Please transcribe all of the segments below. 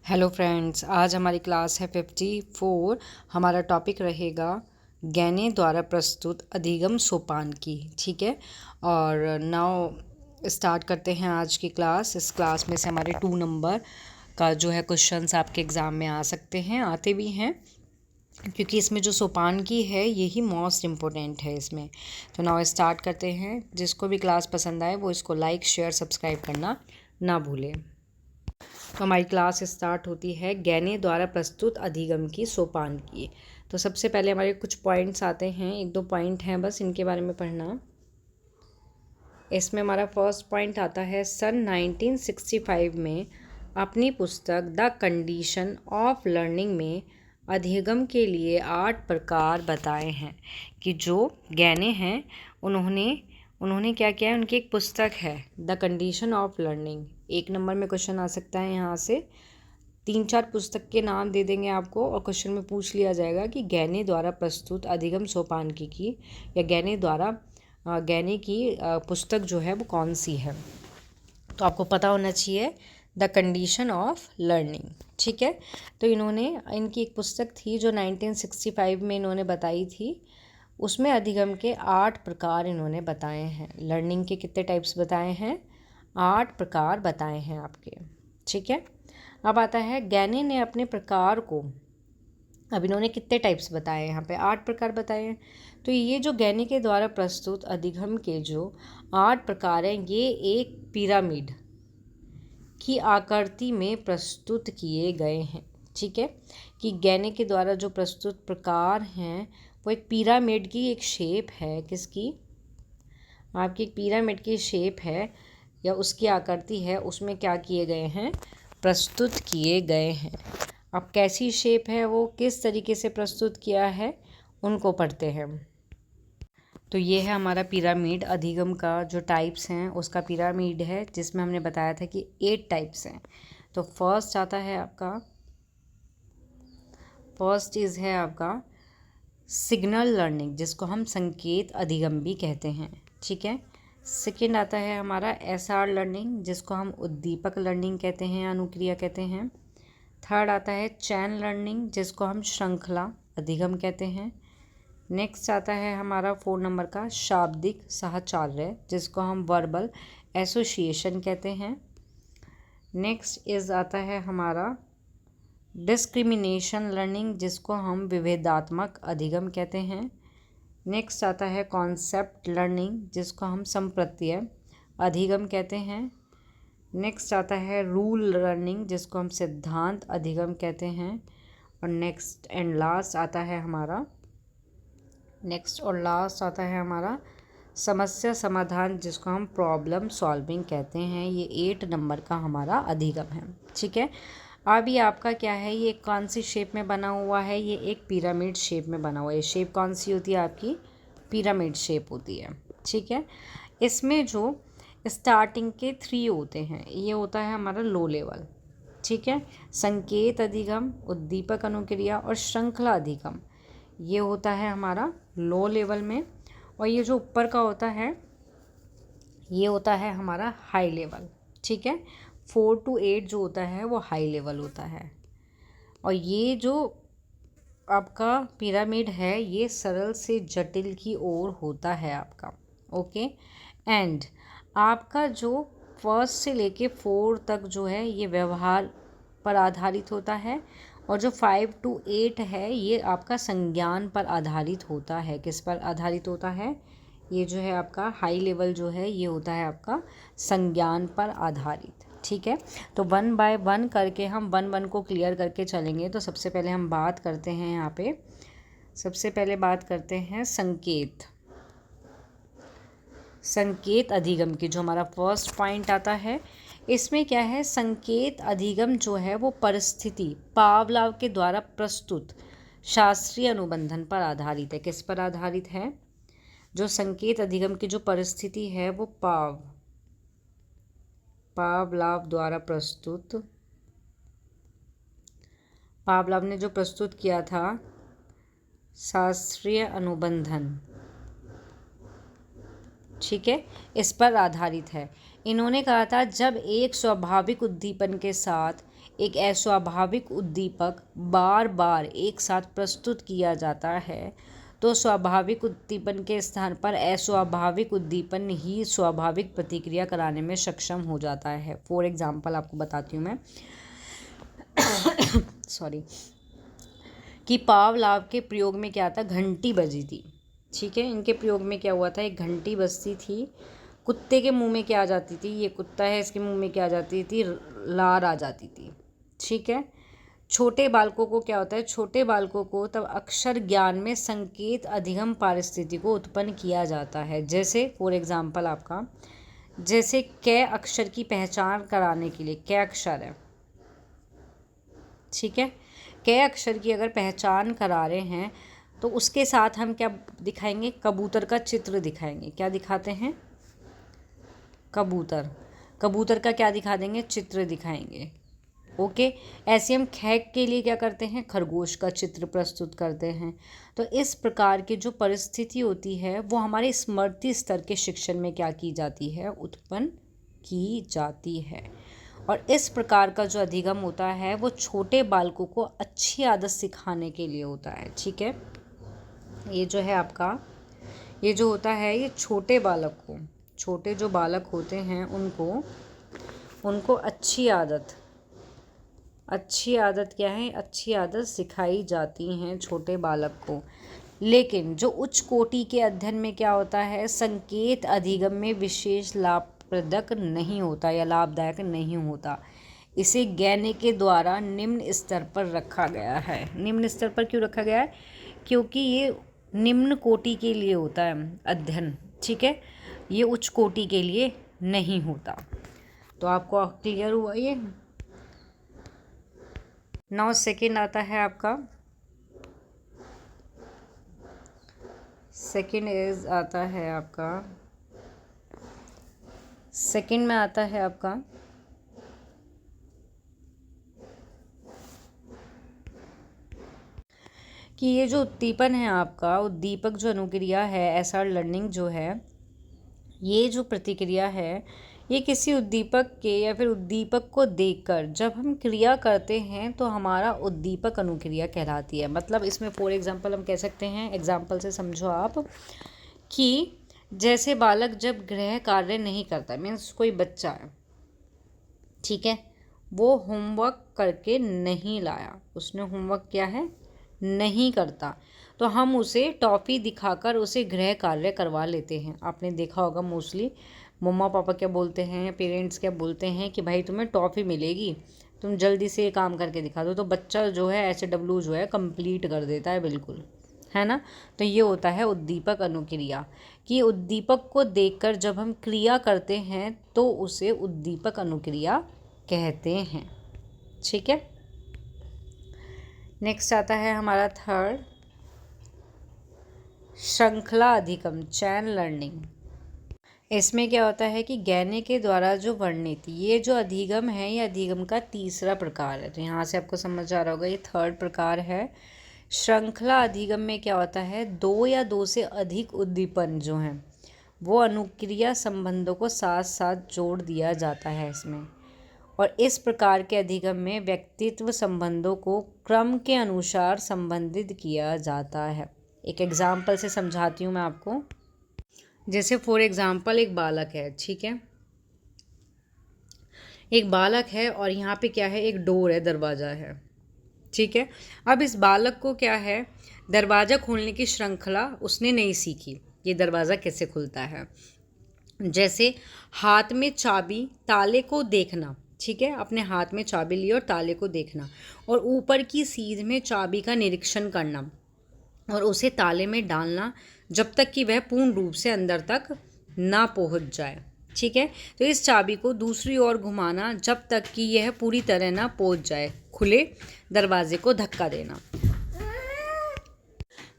Hello friends, आज हमारी class है 54। हमारा टॉपिक रहेगा गैने द्वारा प्रस्तुत अधिगम सोपान की। ठीक है, और नाउ स्टार्ट करते हैं आज की क्लास। इस क्लास में से हमारे 2 नंबर का जो है क्वेश्चंस आपके एग्ज़ाम में आ सकते हैं, आते भी हैं, क्योंकि इसमें जो सोपान की है यही मोस्ट इम्पोर्टेंट है इसमें। तो नाउ स्टार्ट करते हैं। जिसको भी क्लास पसंद आए वो इसको लाइक शेयर सब्सक्राइब करना ना भूलें। तो हमारी क्लास स्टार्ट होती है गैने द्वारा प्रस्तुत अधिगम की सोपान की। तो सबसे पहले हमारे कुछ पॉइंट्स आते हैं, 1-2 पॉइंट हैं बस, इनके बारे में पढ़ना। इसमें हमारा फर्स्ट पॉइंट आता है, सन 1965 में अपनी पुस्तक द कंडीशन ऑफ लर्निंग में अधिगम के लिए 8 प्रकार बताए हैं। कि जो गैने हैं उन्होंने क्या किया है, उनकी एक पुस्तक है the condition of learning. 1 number में क्वेश्चन आ सकता है यहाँ से। 3-4 पुस्तक के नाम दे देंगे आपको और क्वेश्चन में पूछ लिया जाएगा कि गैने द्वारा प्रस्तुत अधिगम सोपान की या गैने की पुस्तक जो है वो कौन सी है। तो आपको पता होना चाहिए द कंडीशन ऑफ लर्निंग। ठीक है, तो इनकी एक पुस्तक थी जो 1965 में इन्होंने बताई थी। उसमें अधिगम के 8 प्रकार इन्होंने बताए हैं। लर्निंग के कितने टाइप्स बताए हैं? 8 प्रकार बताए हैं आपके। ठीक है, अब आता है गैने ने अपने प्रकार को, अब इन्होंने कितने टाइप्स बताए हैं यहाँ पे? 8 प्रकार बताए हैं। तो ये जो गैने के द्वारा प्रस्तुत अधिगम के जो 8 प्रकार हैं, ये एक पिरामिड की आकृति में प्रस्तुत किए गए हैं। ठीक है, कि गैने के द्वारा जो प्रस्तुत प्रकार हैं वो एक पिरामिड की एक शेप है। किसकी? आपकी एक पिरामिड की शेप है या उसकी आकृति है, उसमें क्या किए गए हैं? प्रस्तुत किए गए हैं। अब कैसी शेप है, वो किस तरीके से प्रस्तुत किया है, उनको पढ़ते हैं। तो ये है हमारा पिरामिड। अधिगम का जो टाइप्स हैं उसका पिरामिड है, जिसमें हमने बताया था कि 8 टाइप्स हैं। तो फर्स्ट चीज़ है आपका सिग्नल लर्निंग, जिसको हम संकेत अधिगम भी कहते हैं। ठीक है, सेकेंड आता है हमारा एसआर लर्निंग, जिसको हम उद्दीपक लर्निंग कहते हैं, अनुक्रिया कहते हैं। थर्ड आता है चैन लर्निंग, जिसको हम श्रृंखला अधिगम कहते हैं। नेक्स्ट आता है हमारा 4 नंबर का शाब्दिक साहचर्य, जिसको हम वर्बल एसोसिएशन कहते हैं। नेक्स्ट आता है हमारा डिस्क्रिमिनेशन लर्निंग, जिसको हम विभेदात्मक अधिगम कहते हैं। नेक्स्ट आता है कॉन्सेप्ट लर्निंग, जिसको हम संप्रत्यय अधिगम कहते हैं। नेक्स्ट आता है रूल लर्निंग, जिसको हम सिद्धांत अधिगम कहते हैं। और नेक्स्ट और लास्ट आता है हमारा समस्या समाधान, जिसको हम प्रॉब्लम सॉल्विंग कहते हैं। ये 8 नंबर का हमारा अधिगम है। ठीक है, अभी आपका क्या है, ये कौन सी शेप में बना हुआ है? ये एक पिरामिड शेप में बना हुआ है। ये शेप कौन सी होती है आपकी? पिरामिड शेप होती है। ठीक है, इसमें जो स्टार्टिंग के 3 होते हैं, ये होता है हमारा लो लेवल। ठीक है, संकेत अधिगम, उद्दीपक अनुक्रिया और श्रृंखला अधिगम, ये होता है हमारा लो लेवल में। और ये जो ऊपर का होता है ये होता है हमारा हाई लेवल। ठीक है, 4 to 8 जो होता है वो हाई लेवल होता है। और ये जो आपका पिरामिड है ये सरल से जटिल की ओर होता है आपका। ओके, एंड आपका जो 1 से लेके 4 तक जो है ये व्यवहार पर आधारित होता है। और जो 5 to 8 है ये आपका संज्ञान पर आधारित होता है। किस पर आधारित होता है? ये जो है आपका हाई लेवल जो है ये होता है आपका संज्ञान पर आधारित। ठीक है, तो 1 by 1 करके हम 1 को क्लियर करके चलेंगे। तो सबसे पहले हम बात करते हैं यहाँ पे, सबसे पहले बात करते हैं संकेत अधिगम की। जो हमारा फर्स्ट पॉइंट आता है, इसमें क्या है, संकेत अधिगम जो है वो परिस्थिति पावलोव के द्वारा प्रस्तुत शास्त्रीय अनुबंधन पर आधारित है। किस पर आधारित है? जो संकेत अधिगम की जो परिस्थिति है वो पावलोव द्वारा प्रस्तुत, पावलोव ने जो प्रस्तुत किया था शास्त्रीय अनुबंधन, ठीक है, इस पर आधारित है। इन्होंने कहा था जब एक स्वाभाविक उद्दीपन के साथ एक अस्वाभाविक उद्दीपक बार बार एक साथ प्रस्तुत किया जाता है तो स्वाभाविक उद्दीपन के स्थान पर अस्वाभाविक उद्दीपन ही स्वाभाविक प्रतिक्रिया कराने में सक्षम हो जाता है। फॉर एग्जाम्पल आपको बताती हूँ मैं सॉरी कि पावलाव के प्रयोग में क्या था, घंटी बजी थी। ठीक है, इनके प्रयोग में क्या हुआ था, एक घंटी बजती थी, कुत्ते के मुंह में क्या आ जाती थी, ये कुत्ता है इसके मुंह में क्या आ जाती थी, लार आ जाती थी। ठीक है, छोटे बालकों को क्या होता है, छोटे बालकों को तब अक्षर ज्ञान में संकेत अधिगम पारिस्थिति को उत्पन्न किया जाता है। जैसे फॉर एग्जाम्पल आपका, जैसे क अक्षर की पहचान कराने के लिए, क अक्षर है, ठीक है, क अक्षर की अगर पहचान करा रहे हैं तो उसके साथ हम क्या दिखाएंगे, कबूतर का चित्र दिखाएंगे। क्या दिखाते हैं, कबूतर, कबूतर का क्या दिखा देंगे, चित्र दिखाएंगे। ओके, ऐसे हम खैक के लिए क्या करते हैं, खरगोश का चित्र प्रस्तुत करते हैं। तो इस प्रकार की जो परिस्थिति होती है वो हमारे स्मृति स्तर के शिक्षण में क्या की जाती है, उत्पन्न की जाती है। और इस प्रकार का जो अधिगम होता है वो छोटे बालकों को अच्छी आदत सिखाने के लिए होता है। ठीक है, ये जो है आपका, ये जो होता है ये छोटे बालक को, छोटे जो बालक होते हैं उनको अच्छी आदत क्या है, अच्छी आदत सिखाई जाती हैं छोटे बालक को। लेकिन जो उच्च कोटि के अध्ययन में क्या होता है, संकेत अधिगम में विशेष लाभप्रदक नहीं होता या लाभदायक नहीं होता। इसे ज्ञानी के द्वारा निम्न स्तर पर रखा गया है। निम्न स्तर पर क्यों रखा गया है, क्योंकि ये निम्न कोटि के लिए होता है अध्ययन। ठीक है, ये उच्च कोटि के लिए नहीं होता। तो आपको क्लियर हुआ ये। नाउ सेकेंड आता है आपका, सेकेंड आता है आपका, सेकेंड में आता है आपका कि ये जो उद्दीपन है आपका, उद्दीपक जो अनुक्रिया है, एसआर लर्निंग जो है, ये जो प्रतिक्रिया है ये किसी उद्दीपक के या फिर उद्दीपक को देखकर जब हम क्रिया करते हैं तो हमारा उद्दीपक अनुक्रिया कहलाती है। मतलब इसमें फॉर एग्जांपल हम कह सकते हैं, एग्जांपल से समझो आप, कि जैसे बालक जब गृह कार्य नहीं करता, मीन्स कोई बच्चा है, ठीक है, वो होमवर्क करके नहीं लाया, उसने होमवर्क क्या है, नहीं करता, तो हम उसे टॉफ़ी दिखाकर उसे गृह कार्य करवा लेते हैं। आपने देखा होगा मोस्टली मम्मा पापा क्या बोलते हैं, पेरेंट्स क्या बोलते हैं कि भाई तुम्हें टॉफ़ी मिलेगी, तुम जल्दी से ये काम करके दिखा दो। तो बच्चा जो है SW जो है कंप्लीट कर देता है, बिल्कुल, है ना। तो ये होता है उद्दीपक अनुक्रिया, कि उद्दीपक को देखकर जब हम क्रिया करते हैं तो उसे उद्दीपक अनुक्रिया कहते हैं। ठीक है, नेक्स्ट आता है हमारा थर्ड, श्रृंखला अधिगम, चैन लर्निंग। इसमें क्या होता है कि ज्ञानी के द्वारा जो वर्णित ये जो अधिगम है, ये अधिगम का तीसरा प्रकार है। तो यहाँ से आपको समझ आ रहा होगा ये थर्ड प्रकार है। श्रृंखला अधिगम में क्या होता है, दो या दो से अधिक उद्दीपन जो हैं वो अनुक्रिया संबंधों को साथ साथ जोड़ दिया जाता है इसमें। और इस प्रकार के अधिगम में व्यक्तित्व संबंधों को क्रम के अनुसार संबंधित किया जाता है। एक एग्जाम्पल से समझाती हूँ मैं आपको। जैसे फॉर एग्जाम्पल एक बालक है, ठीक है, एक बालक है और यहाँ पे क्या है, एक डोर है, दरवाज़ा है, ठीक है। अब इस बालक को क्या है, दरवाज़ा खोलने की श्रृंखला उसने नहीं सीखी, ये दरवाज़ा कैसे खुलता है। जैसे हाथ में चाबी, ताले को देखना, ठीक है, अपने हाथ में चाबी ली और ताले को देखना और ऊपर की सीध में चाबी का निरीक्षण करना और उसे ताले में डालना जब तक कि वह पूर्ण रूप से अंदर तक ना पहुंच जाए। ठीक है, तो इस चाबी को दूसरी ओर घुमाना जब तक कि यह पूरी तरह ना पहुंच जाए, खुले दरवाजे को धक्का देना।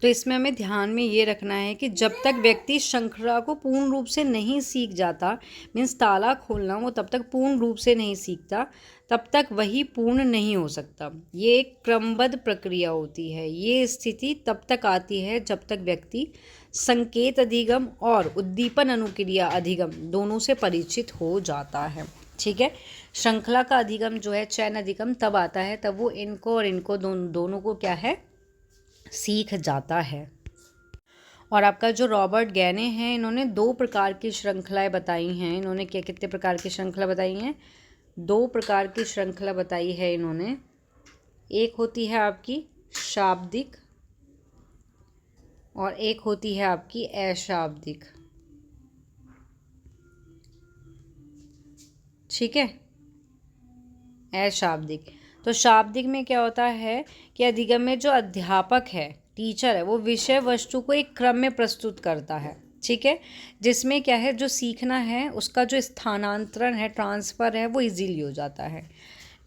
तो इसमें हमें ध्यान में ये रखना है कि जब तक व्यक्ति श्रृंखला को पूर्ण रूप से नहीं सीख जाता, मीन्स ताला खोलना वो तब तक पूर्ण रूप से नहीं सीखता, तब तक वही पूर्ण नहीं हो सकता। ये एक क्रमबद्ध प्रक्रिया होती है। ये स्थिति तब तक आती है जब तक व्यक्ति संकेत अधिगम और उद्दीपन अनुक्रिया अधिगम दोनों से परिचित हो जाता है। ठीक है। श्रृंखला का अधिगम जो है, चयन अधिगम तब आता है तब वो इनको और इनको दोनों को क्या है, सीख जाता है। और आपका जो रॉबर्ट गैने हैं, इन्होंने 2 प्रकार की श्रृंखलाएं बताई हैं। इन्होंने क्या कितने प्रकार की श्रृंखला बताई हैं, 2 प्रकार की श्रृंखला बताई है इन्होंने। एक होती है आपकी शाब्दिक और एक होती है आपकी अशाब्दिक। ठीक है, अशाब्दिक। तो शाब्दिक में क्या होता है कि अधिगम में जो अध्यापक है, टीचर है, वो विषय वस्तु को एक क्रम में प्रस्तुत करता है। ठीक है, जिसमें क्या है, जो सीखना है उसका जो स्थानांतरण है, ट्रांसफ़र है, वो इजीली हो जाता है।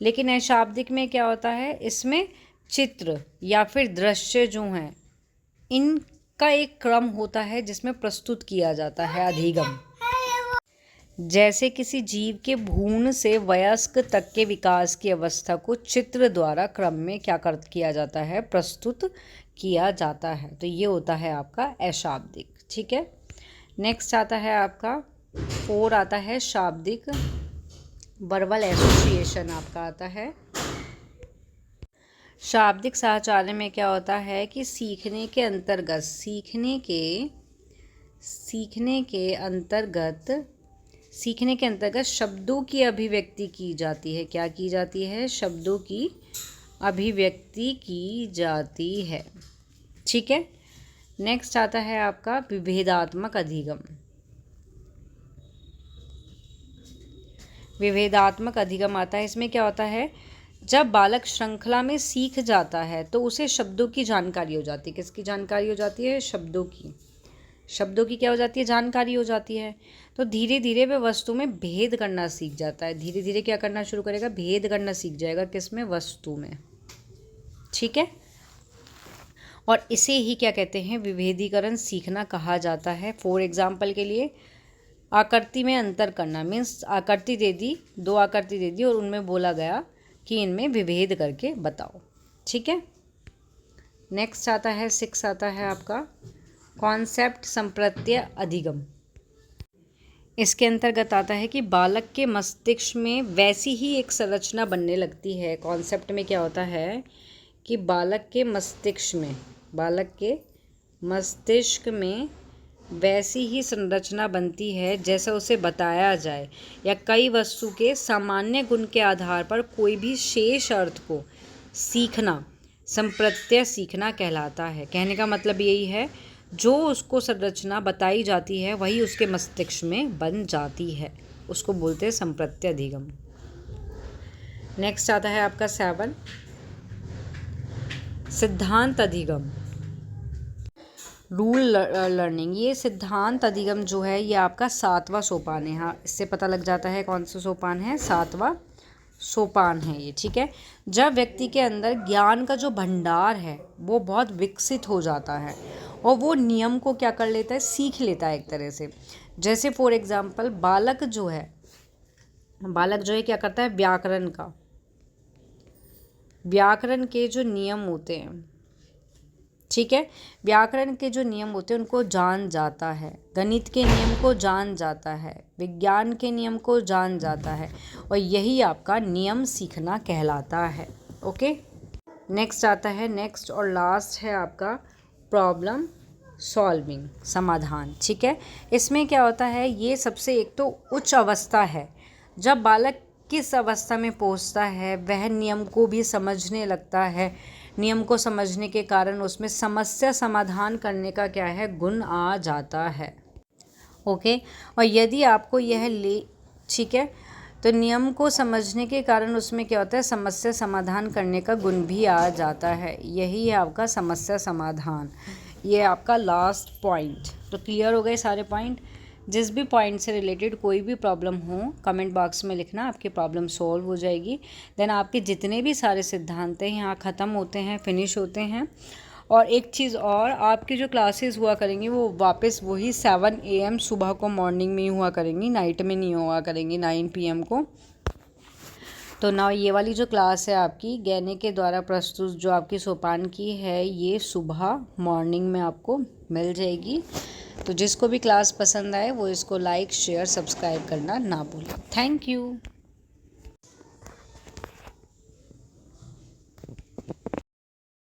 लेकिन अशाब्दिक में क्या होता है, इसमें चित्र या फिर दृश्य जो हैं, इनका एक क्रम होता है जिसमें प्रस्तुत किया जाता है अधिगम। जैसे किसी जीव के भ्रूण से वयस्क तक के विकास की अवस्था को चित्र द्वारा क्रम में क्या किया जाता है, प्रस्तुत किया जाता है। तो ये होता है आपका अशाब्दिक। ठीक है, नेक्स्ट आता है आपका 4 आता है शाब्दिक, वर्बल एसोसिएशन आपका आता है। शाब्दिक साहचर्य में क्या होता है कि सीखने के अंतर्गत शब्दों की अभिव्यक्ति की जाती है। क्या की जाती है, शब्दों की अभिव्यक्ति की जाती है। ठीक है, नेक्स्ट आता है आपका विभेदात्मक अधिगम। विभेदात्मक अधिगम आता है, इसमें क्या होता है, जब बालक श्रृंखला में सीख जाता है तो उसे शब्दों की जानकारी हो जाती है। किसकी जानकारी हो जाती है, शब्दों की क्या हो जाती है, जानकारी हो जाती है। तो धीरे धीरे वह वस्तु में भेद करना सीख जाता है। धीरे धीरे क्या करना शुरू करेगा, भेद करना सीख जाएगा। किसमें, वस्तु में। ठीक है, और इसे ही क्या कहते हैं, विभेदीकरण सीखना कहा जाता है। फॉर एग्जाम्पल के लिए आकृति में अंतर करना, मीन्स आकृति दे दी, 2 आकृति दे दी और उनमें बोला गया कि इनमें विभेद करके बताओ। ठीक है, नेक्स्ट आता है 6 आता है आपका कॉन्सेप्ट संप्रत्यय अधिगम। इसके अंतर्गत आता है कि बालक के मस्तिष्क में वैसी ही एक संरचना बनने लगती है। कॉन्सेप्ट में क्या होता है कि बालक के मस्तिष्क में वैसी ही संरचना बनती है जैसा उसे बताया जाए, या कई वस्तु के सामान्य गुण के आधार पर कोई भी शेष अर्थ को सीखना संप्रत्यय सीखना कहलाता है। कहने का मतलब यही है, जो उसको संरचना बताई जाती है वही उसके मस्तिष्क में बन जाती है, उसको बोलते हैं संप्रत्यय अधिगम। नेक्स्ट आता है आपका 7 सिद्धांत अधिगम, रूल लर्निंग। ये सिद्धांत अधिगम जो है ये आपका 7वां सोपान है। हाँ, इससे पता लग जाता है कौन सा सोपान है, 7वां सोपान है ये। ठीक है, जब व्यक्ति के अंदर ज्ञान का जो भंडार है वो बहुत विकसित हो जाता है और वो नियम को क्या कर लेता है, सीख लेता है एक तरह से। जैसे फॉर एग्जांपल बालक जो है क्या करता है, व्याकरण के जो नियम होते हैं, ठीक है, व्याकरण के जो नियम होते हैं उनको जान जाता है, गणित के नियम को जान जाता है, विज्ञान के नियम को जान जाता है, और यही आपका नियम सीखना कहलाता है। ओके, नेक्स्ट आता है, नेक्स्ट और लास्ट है आपका प्रॉब्लम सॉल्विंग, समाधान। ठीक है, इसमें क्या होता है, ये सबसे एक तो उच्च अवस्था है। जब बालक किस अवस्था में पहुंचता है, वह नियम को भी समझने लगता है। नियम को समझने के कारण उसमें समस्या समाधान करने का क्या है, गुण आ जाता है। ओके, और यदि आपको ठीक है, तो नियम को समझने के कारण उसमें क्या होता है, समस्या समाधान करने का गुण भी आ जाता है। यही है आपका समस्या समाधान, ये आपका लास्ट पॉइंट। तो क्लियर हो गए सारे पॉइंट। जिस भी पॉइंट से रिलेटेड कोई भी प्रॉब्लम हो कमेंट बॉक्स में लिखना, आपकी प्रॉब्लम सॉल्व हो जाएगी। देन आपके जितने भी सारे सिद्धांत हैं यहाँ ख़त्म होते हैं, फिनिश होते हैं। और एक चीज़ और, आपकी जो क्लासेस हुआ करेंगी वो वापस वही 7 AM सुबह को मॉर्निंग में ही हुआ करेंगी, नाइट में नहीं हुआ करेंगी 9 PM को। तो ना ये वाली जो क्लास है आपकी गैने के द्वारा प्रस्तुत जो आपकी सोपान की है, ये सुबह मॉर्निंग में आपको मिल जाएगी। तो जिसको भी क्लास पसंद आए वो इसको लाइक शेयर सब्सक्राइब करना ना भूलें। Thank you.